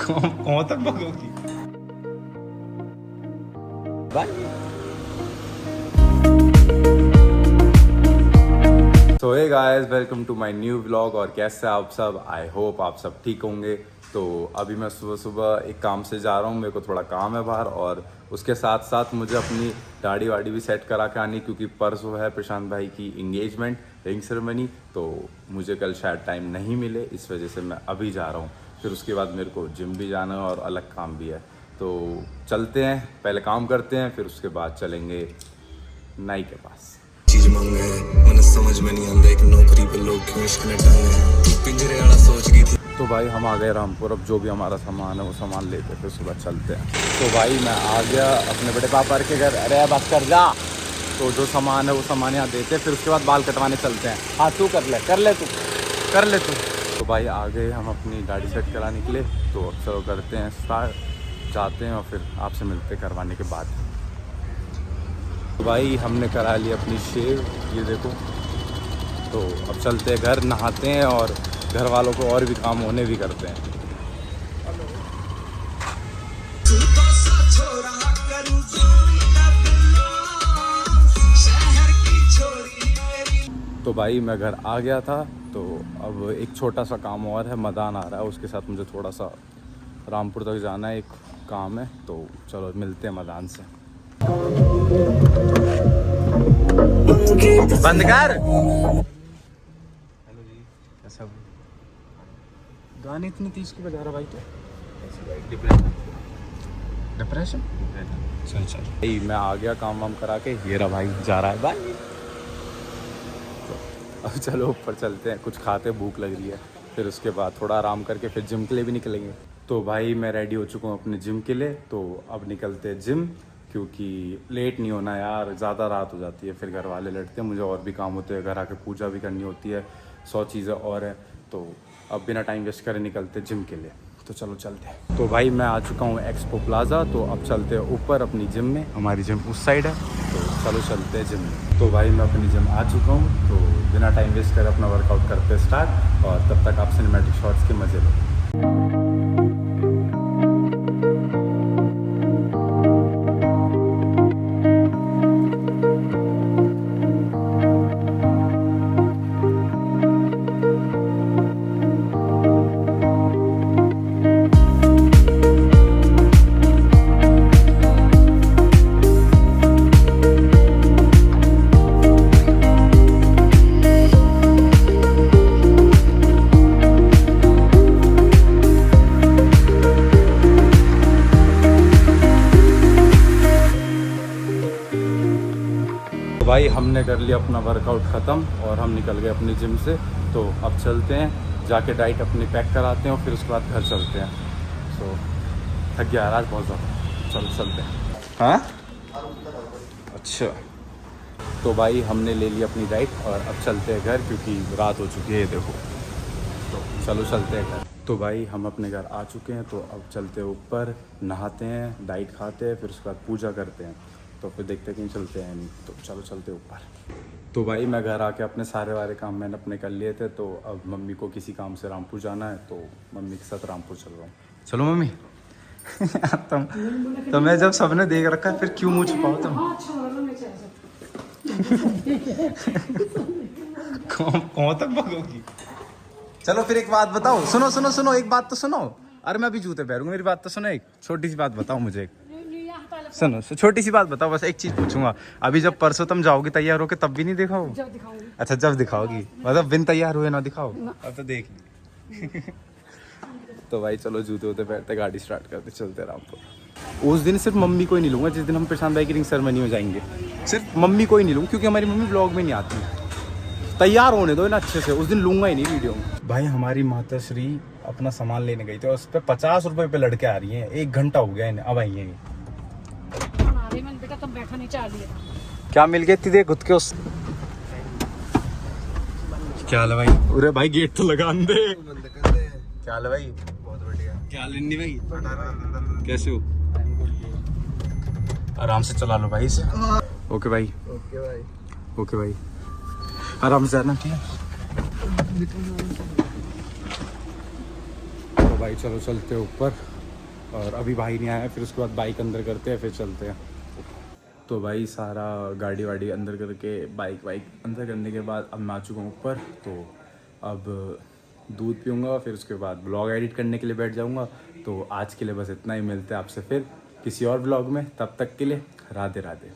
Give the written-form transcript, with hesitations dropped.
कौन तक भगोगी so hey guys, welcome to my new vlog. और कैसे आप सब? आई होप आप सब ठीक होंगे। तो अभी मैं सुबह सुबह एक काम से जा रहा हूँ, मेरे को थोड़ा काम है बाहर, और उसके साथ साथ मुझे अपनी दाढ़ी वाड़ी भी सेट करा के आनी, क्योंकि परसों है प्रशांत भाई की इंगेजमेंट, रिंग सेरेमनी। तो मुझे कल शायद टाइम नहीं मिले, इस वजह से मैं अभी जा रहा हूँ। फिर उसके बाद मेरे को जिम भी जाना है और अलग काम भी है। तो चलते हैं, पहले काम करते हैं, फिर उसके बाद चलेंगे नाई के पास। चीज मंगे मन समझ में नहीं आंदा, एक नौकरी पे लोग क्यों इश्क ने टांगे, पिंजरे वाला सोच गई थी। तो भाई हम आ गए रामपुर। अब जो भी हमारा सामान है वो सामान लेके फिर सुबह चलते हैं। तो भाई मैं आ गया अपने बड़े पापा के घर। अरे बस कर जा। तो जो सामान है वो सामान यहाँ देते हैं, फिर उसके बाद बाल कटवाने चलते हैं। हाँ तू कर ले तू। तो भाई आ गए हम अपनी दाढ़ी सेट कराने के लिए। तो अब चलो करते हैं स्टार्ट, जाते हैं और फिर आपसे मिलते हैं करवाने के बाद। तो भाई हमने करा ली अपनी शेव, ये देखो। तो अब चलते हैं घर, नहाते हैं और घर वालों को और भी काम होने भी करते हैं। तो भाई मैं घर आ गया था। तो अब एक छोटा सा काम और है, मदान आ रहा है, उसके साथ मुझे थोड़ा सा रामपुर तक जाना है, एक काम है। तो चलो मिलते हैं मदान से। बंद कर। हेलो जी, कैसा? गाने इतनी तेज की बजा रहा भाई? क्या डिप्रेशन? चल भाई मैं आ गया काम वाम करा के। ये रहा भाई, जा रहा है भाई। तो अब चलो ऊपर चलते हैं, कुछ खाते, भूख लग रही है। फिर उसके बाद थोड़ा आराम करके फिर जिम के लिए भी निकलेंगे। तो भाई मैं रेडी हो चुका हूँ अपने जिम के लिए। तो अब निकलते हैं जिम, क्योंकि लेट नहीं होना यार, ज़्यादा रात हो जाती है, फिर घर वाले लड़ते हैं। मुझे और भी काम होते हैं, घर आके पूजा भी करनी होती है, 100 चीज़ें और है। तो अब बिना टाइम वेस्ट करे निकलते जिम के लिए। तो चलो चलते हैं। तो भाई मैं आ चुका हूँ एक्सपो प्लाजा। तो अब चलते हैं ऊपर अपनी जिम में, हमारी जिम उस साइड है। तो चलो चलते हैं जिम में। तो भाई मैं अपनी जिम आ चुका हूँ। तो बिना टाइम वेस्ट करे अपना वर्कआउट करते स्टार्ट, और तब तक आप सिनेमैटिक शॉट्स के मज़े लो। भाई हमने कर लिया अपना वर्कआउट ख़त्म और हम निकल गए अपनी जिम से। तो अब चलते हैं, जाके डाइट अपनी पैक कराते हैं और फिर उसके बाद घर चलते हैं। सो थक गया आज बहुत ज़्यादा। चलते हैं। हाँ अच्छा। तो भाई हमने ले लिया अपनी डाइट और अब चलते हैं घर, क्योंकि रात हो चुकी है, देखो। तो चलो चलते हैं घर। तो भाई हम अपने घर आ चुके हैं। तो अब चलते हैं ऊपर, नहाते हैं, डाइट खाते हैं, फिर उसके बाद पूजा करते हैं। तो फिर देखते हैं कहीं चलते हैं नहीं। तो चलो चलते ऊपर। तो भाई मैं घर आके अपने सारे काम मैंने अपने कर लिए थे। तो अब मम्मी को किसी काम से रामपुर जाना है, तो मम्मी के साथ रामपुर चल रहा हूँ। चलो मम्मी। तो मैं जब सबने देख रखा है, फिर क्यों मुँह छुपाओ तुम? कौन तक भगोगी? चलो फिर एक बात बताओ, सुनो एक बात तो सुनो। अरे मैं अभी जूते पहनूंगा, मेरी बात तो सुनो। एक छोटी सी बात बताओ मुझे, सुनो छोटी सी बात बताओ, बस एक चीज पूछूंगा। अभी जब परसों तुम जाओगे तैयार होके, तब भी नहीं दिखाओ? जब दिखाऊंगी। अच्छा जब दिखाओगी, मतलब बिन तैयार हुए ना दिखाओ? अब तो देख ली। तो भाई चलो जूते वूते पहनते, गाड़ी स्टार्ट करते, चलते रामपुर। उस दिन सिर्फ मम्मी को ही नहीं लूंगा, जिस दिन हम प्रशांत भाई की रिंग सेरेमनी में जाएंगे। सिर्फ मम्मी को ही नहीं लूंगा, क्योंकि हमारी मम्मी व्लॉग में नहीं आती। तैयार होने दो ना अच्छे से, उस दिन लूंगा ही नहीं वीडियो में। भाई हमारी माता श्री अपना सामान लेने गई थी और उस पर 50 रुपए पे लड़के आ रही हैं। 1 घंटा हो गया इन्हें, अब आई है। बेटा तुम बैठो नीचे आ लिए। क्या मिल गया इतनी देर खुद के उस? क्या हाल है भाई? अरे भाई गेट तो लगा दे। क्या हाल है भाई? बहुत बढ़िया। क्या हाल है भाई? कैसे हो? आराम से चला लो भाई इसे। ओके भाई। ओके भाई आराम से आना, ठीक है? भाई चलो चलते हैं ऊपर, और अभी भाई नहीं आया, फिर उसके बाद बाइक अंदर करते हैं, फिर चलते हैं। तो भाई सारा गाड़ी वाड़ी अंदर करके बाइक वाइक अंदर करने के बाद अब मैं आ चुका हूँ ऊपर। तो अब दूध पीऊँगा, फिर उसके बाद ब्लॉग एडिट करने के लिए बैठ जाऊँगा। तो आज के लिए बस इतना ही, मिलते हैं आपसे फिर किसी और ब्लॉग में, तब तक के लिए राधे राधे।